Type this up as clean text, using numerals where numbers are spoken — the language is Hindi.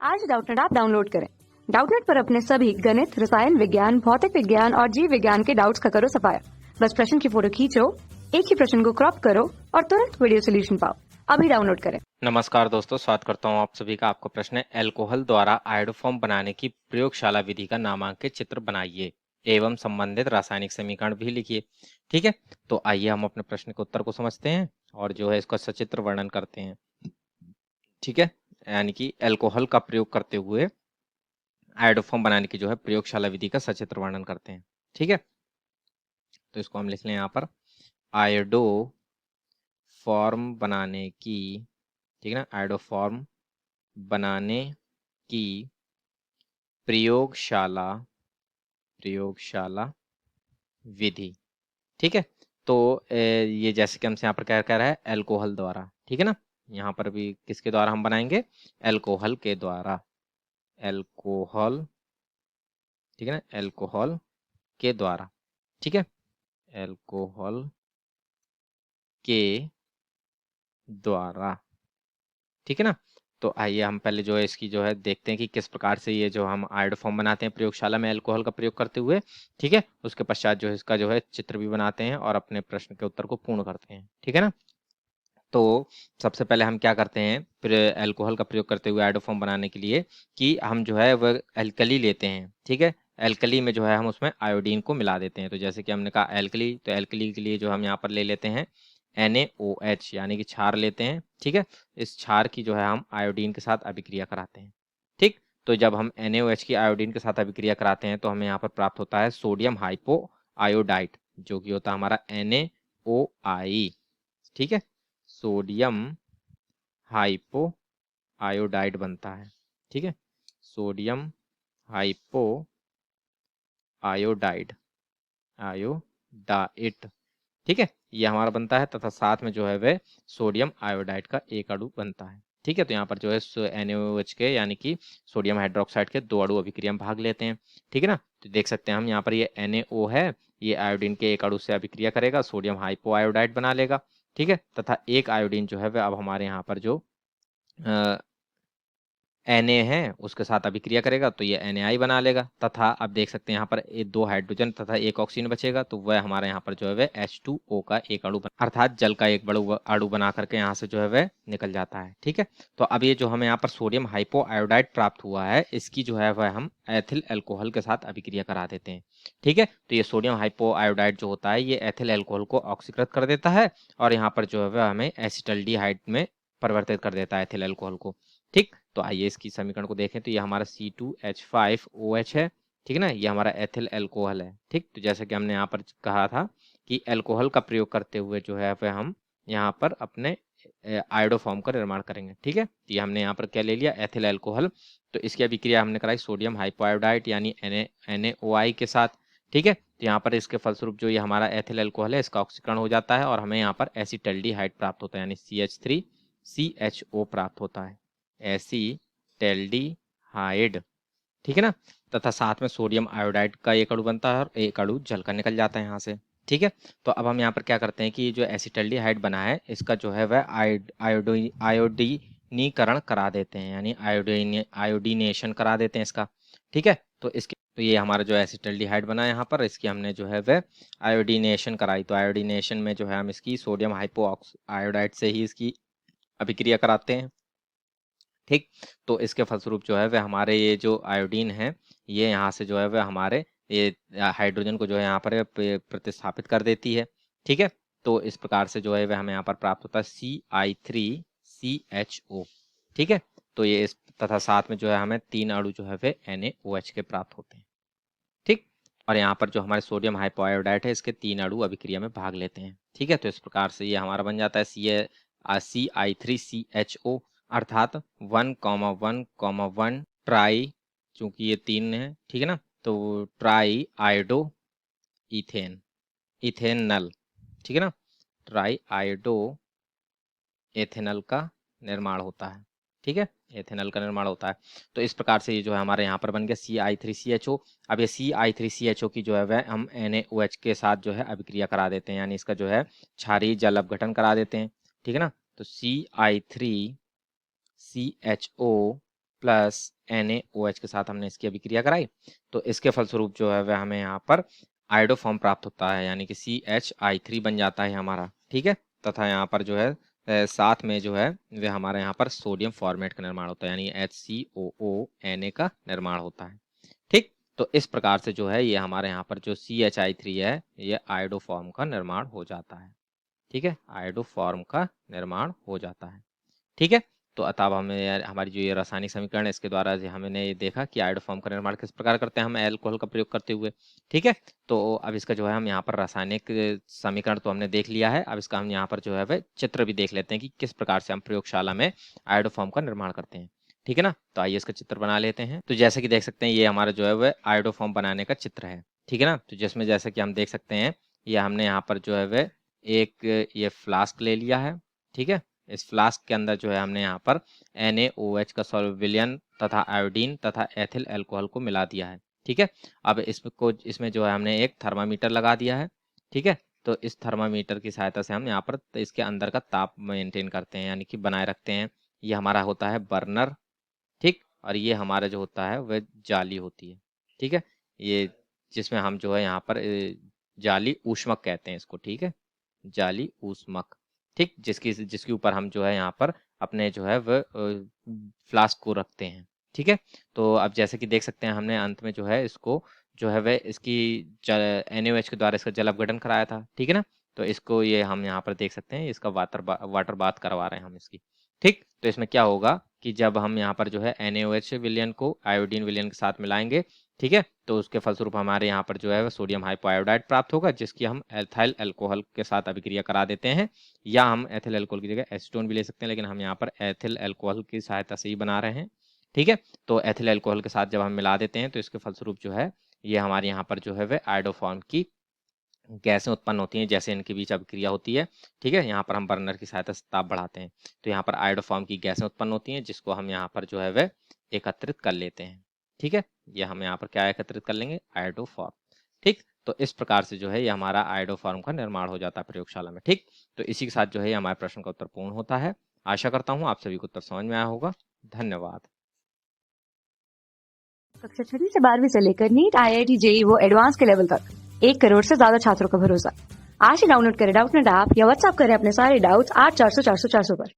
आज डाउटनेट ऐप डाउनलोड करें। डाउटनेट पर अपने सभी गणित, रसायन विज्ञान, भौतिक विज्ञान और जीव विज्ञान के डाउट्स का करो सफाया। बस प्रश्न की फोटो खींचो, एक ही प्रश्न को क्रॉप करो और तुरंत वीडियो सोल्यूशन पाओ। अभी डाउनलोड करें। नमस्कार दोस्तों, स्वागत करता हूं आप सभी का। आपका प्रश्न है, अल्कोहल द्वारा आयोडोफॉर्म बनाने की प्रयोगशाला विधि का नामांकित चित्र बनाइए एवं संबंधित रासायनिक समीकरण भी लिखिए। ठीक है, तो आइए हम अपने प्रश्न के उत्तर को समझते हैं और जो है इसका सचित्र वर्णन करते हैं। ठीक है, यानी कि अल्कोहल का प्रयोग करते हुए आयोडोफॉर्म बनाने की जो है प्रयोगशाला विधि का सचित्र वर्णन करते हैं। ठीक है, तो इसको हम लिख लें यहाँ पर, आयोडो फॉर्म बनाने की, ठीक है ना, आयोडोफॉर्म बनाने की प्रयोगशाला विधि। ठीक है, तो ये जैसे कि हमसे यहाँ पर क्या कह रहा है, अल्कोहल द्वारा। ठीक है ना, यहाँ पर भी किसके द्वारा हम बनाएंगे, अल्कोहल के द्वारा। अल्कोहल, ठीक है ना, अल्कोहल के द्वारा। ठीक है, अल्कोहल के द्वारा। ठीक है ना, तो आइए हम पहले जो है इसकी जो है देखते हैं कि किस प्रकार से ये जो हम आयोडोफॉर्म बनाते हैं प्रयोगशाला में अल्कोहल का प्रयोग करते हुए। ठीक है, उसके पश्चात जो है इसका जो है चित्र भी बनाते हैं और अपने प्रश्न के उत्तर को पूर्ण करते हैं। ठीक है ना, तो सबसे पहले हम क्या करते हैं फिर अल्कोहल का प्रयोग करते हुए आयोडोफॉर्म बनाने के लिए, कि हम जो है वह एल्कली लेते हैं। ठीक है, एल्कली में जो है हम उसमें आयोडीन को मिला देते हैं। तो जैसे कि हमने कहा एल्कली, तो एल्कली के लिए जो हम यहाँ पर ले लेते हैं NaOH, यानी कि क्षार लेते हैं। ठीक है, इस क्षार की जो है हम आयोडीन के साथ अभिक्रिया कराते हैं। ठीक, तो जब हम NaOH की आयोडीन के साथ अभिक्रिया कराते हैं तो हमें यहाँ पर प्राप्त होता है सोडियम हाइपो आयोडाइड, जो कि होता है हमारा NaOI। ठीक है, सोडियम हाइपो आयोडाइड बनता है। ठीक है, सोडियम हाइपो आयोडाइड, आयोडाइड। ठीक है, ये हमारा बनता है, तथा साथ में जो है वह सोडियम आयोडाइड का एक अणु बनता है। ठीक है, तो यहाँ पर जो है NaOH के यानी कि सोडियम हाइड्रोक्साइड के दो अणु अभिक्रिया में भाग लेते हैं। ठीक है ना, तो देख सकते हैं हम यहाँ पर ये NaO है, ये आयोडीन के एक अणु से अभिक्रिया करेगा, सोडियम हाइपो आयोडाइड बना लेगा। ठीक है, तथा एक आयोडीन जो है वह अब हमारे यहाँ पर जो Na है उसके साथ अभिक्रिया करेगा तो ये NaI बना लेगा, तथा अब देख सकते हैं यहाँ पर ये दो हाइड्रोजन तथा एक ऑक्सीजन बचेगा, तो वह हमारे यहाँ पर जो है वह H2O का एक अणु अर्थात जल का एक बड़ू अणु बना करके यहाँ से जो है वह निकल जाता है। ठीक है, तो अब ये जो हमें यहाँ पर सोडियम हाइपो आयोडाइड प्राप्त हुआ है, इसकी जो है वह हम एथिल अल्कोहल के साथ अभिक्रिया करा देते हैं। ठीक है, तो ये सोडियम हाइपो आयोडाइड जो होता है ये एथिल अल्कोहल को ऑक्सीकृत कर देता है और यहाँ पर जो है वह हमें एसिटल्डिहाइड में परिवर्तित कर देता है एथिल अल्कोहल को। ठीक, तो आइए इसकी समीकरण को देखें, तो ये हमारा C2H5OH है। ठीक है ना, ये हमारा एथिल अल्कोहल है। ठीक, तो जैसे कि हमने यहाँ पर कहा था कि अल्कोहल का प्रयोग करते हुए जो है वह हम यहाँ पर अपने आयोडोफॉर्म का निर्माण करेंगे। ठीक है, तो ये हमने यहाँ पर क्या ले लिया, एथिल अल्कोहल। तो इसकी अभिक्रिया हमने कराई सोडियम हाइपोआयोडाइड यानी NaOI के साथ। ठीक है, तो यहाँ पर इसके फलस्वरूप जो ये हमारा एथिल अल्कोहल है इसका ऑक्सीकरण हो जाता है और हमें यहाँ पर एसिटल्डिहाइड प्राप्त होता है, यानी CH3CHO प्राप्त होता है, एसिटल्डिहाइड। ठीक है ना, तथा साथ में सोडियम आयोडाइड का एक अणु बनता है और एक अणु जल का निकल जाता है यहाँ से। ठीक है, तो अब हम यहाँ पर क्या करते हैं कि जो एसिटल्डिहाइड बना है इसका जो है वह आयोडीनीकरण करा देते हैं, यानी आयोडीनेशन करा देते हैं इसका। ठीक है, तो इसके तो ये हमारा जो एसिटल्डिहाइड बना है यहाँ पर, इसकी हमने जो है वह आयोडीनेशन कराई। तो आयोडीनेशन में जो है हम इसकी सोडियम हाइपो आयोडाइड से ही इसकी अभिक्रिया कराते हैं। ठीक, तो इसके फलस्वरूप जो है वह हमारे ये जो आयोडीन है ये यहाँ से जो है वह हमारे ये हाइड्रोजन को जो है यहाँ पर प्रतिस्थापित कर देती है। ठीक है, तो इस प्रकार से जो है वह हमें यहाँ पर प्राप्त होता है CI3CHO। ठीक है, तो ये इस तथा साथ में जो है हमें तीन अणु जो है वह NaOH के प्राप्त होते हैं। ठीक, और यहाँ पर जो हमारे सोडियम हाइपोआयोडाइड है इसके तीन अणु अभिक्रिया में भाग लेते हैं। ठीक है, तो इस प्रकार से ये हमारा बन जाता है CI3CHO, अर्थात 1,1,1 ट्राई, चूंकि ये तीन है। ठीक है ना, तो ट्राई आयोडो इथेन, इथेनल। ठीक है ना, ट्राई आयोडो एथेनल का निर्माण होता है। ठीक है, एथेनल का निर्माण होता है। तो इस प्रकार से ये जो है हमारे यहाँ पर बन गया CI3CHO। अब ये CI3CHO की जो है वह हम NaOH के साथ जो है अभिक्रिया करा देते हैं, यानी इसका जो है क्षारीय जल अपघटन करा देते हैं। ठीक है ना, तो CI3CHO प्लस NaOH के साथ हमने इसकी अभिक्रिया कराई, तो इसके फलस्वरूप जो है वह हमें यहाँ पर आयोडोफॉर्म प्राप्त होता है, यानी कि CHI3 बन जाता है हमारा। ठीक है, तथा यहाँ पर जो है साथ में जो है वह हमारे यहाँ पर सोडियम फॉर्मेट का निर्माण होता है, यानी HCOO Na का निर्माण होता है। ठीक, तो इस प्रकार से जो है ये हमारे यहाँ पर जो CHI3 है ये आयोडोफॉर्म का निर्माण हो जाता है। ठीक है, आयोडोफॉर्म का निर्माण हो जाता है। ठीक है, तो अतः हमें हमारी जो ये रासायनिक समीकरण है इसके द्वारा हमने ये देखा कि आयोडोफॉर्म का निर्माण किस प्रकार करते हैं हम अल्कोहल का प्रयोग करते हुए। ठीक है, तो अब इसका जो है हम यहाँ पर रासायनिक समीकरण तो हमने देख लिया है, अब इसका हम यहाँ पर जो है वह चित्र भी देख लेते हैं कि किस प्रकार से हम प्रयोगशाला में आयोडोफॉर्म का निर्माण करते हैं। ठीक है ना, तो आइए इसका चित्र बना लेते हैं। तो जैसे कि देख सकते हैं ये हमारा जो है वह आयोडोफॉर्म बनाने का चित्र है। ठीक है ना, तो जिसमें जैसे कि हम देख सकते हैं ये हमने यहाँ पर जो है वह एक ये फ्लास्क ले लिया है। ठीक है, इस फ्लास्क के अंदर जो है हमने यहाँ पर NaOH का सॉल्वेलियन तथा आयोडीन तथा एथिल अल्कोहल को मिला दिया है। ठीक है, अब इसमें जो है हमने एक थर्मामीटर लगा दिया है। ठीक है, तो इस थर्मामीटर की सहायता से हम यहाँ पर इसके अंदर का ताप मेंटेन करते हैं, यानी कि बनाए रखते हैं। ये हमारा होता है बर्नर। ठीक, और ये हमारा जो होता है वह जाली होती है। ठीक है, ये जिसमें हम जो है यहाँ पर जाली ऊष्मक कहते हैं इसको। ठीक है, जाली ऊष्मक। ठीक, जिसके ऊपर हम जो है यहाँ पर अपने जो है वह फ्लास्क को रखते हैं। ठीक है, तो अब जैसे कि देख सकते हैं हमने अंत में जो है इसको जो है वह इसकी NaOH के द्वारा इसका जल अपघटन कराया था। ठीक है ना, तो इसको ये हम यहाँ पर देख सकते हैं इसका वाटर बाथ करवा रहे हैं हम इसकी। ठीक, तो इसमें क्या होगा कि जब हम यहाँ पर जो है NaOH विलयन को आयोडीन विलयन के साथ मिलाएंगे, ठीक है, तो उसके फलस्वरूप हमारे यहाँ पर जो है वो सोडियम हाइपोआयोडाइड प्राप्त होगा, जिसकी हम एथाइल अल्कोहल के साथ अभिक्रिया करा देते हैं, या हम एथिल अल्कोहल की जगह एसीटोन भी ले सकते हैं, लेकिन हम यहाँ पर एथिल अल्कोहल की सहायता से ही बना रहे हैं। ठीक है, तो एथिल अल्कोहल के साथ जब हम मिला देते हैं तो इसके फलस्वरूप जो है ये हमारे यहाँ पर जो है वह आयोडोफॉर्म की गैसें उत्पन्न होती हैं, जैसे इनके बीच अभिक्रिया होती है। ठीक है, यहाँ पर हम बर्नर की सहायता से ताप बढ़ाते हैं, तो यहाँ पर आयोडोफॉर्म की गैसें उत्पन्न होती हैं, जिसको हम यहाँ पर जो है वह एकत्रित कर लेते हैं। ठीक है, ये हम यहाँ पर क्या एकत्रित कर लेंगे, आयोडोफॉर्म। ठीक, तो इस प्रकार से जो है ये हमारा आयोडोफॉर्म का निर्माण हो जाता है प्रयोगशाला में। ठीक, तो इसी के साथ जो है हमारे प्रश्न का उत्तर पूर्ण होता है। आशा करता हूँ आप सभी को उत्तर समझ में आया होगा। धन्यवाद। कक्षा 6वीं से 12वीं से लेकर नीट, IIT, JEE वो एडवांस के लेवल तक 1 करोड़ से ज्यादा छात्रों का भरोसा। आज ही डाउनलोड करें डाउटनेट ऐप या व्हाट्सएप करें अपने सारे डाउट्स 8400 400 400 पर।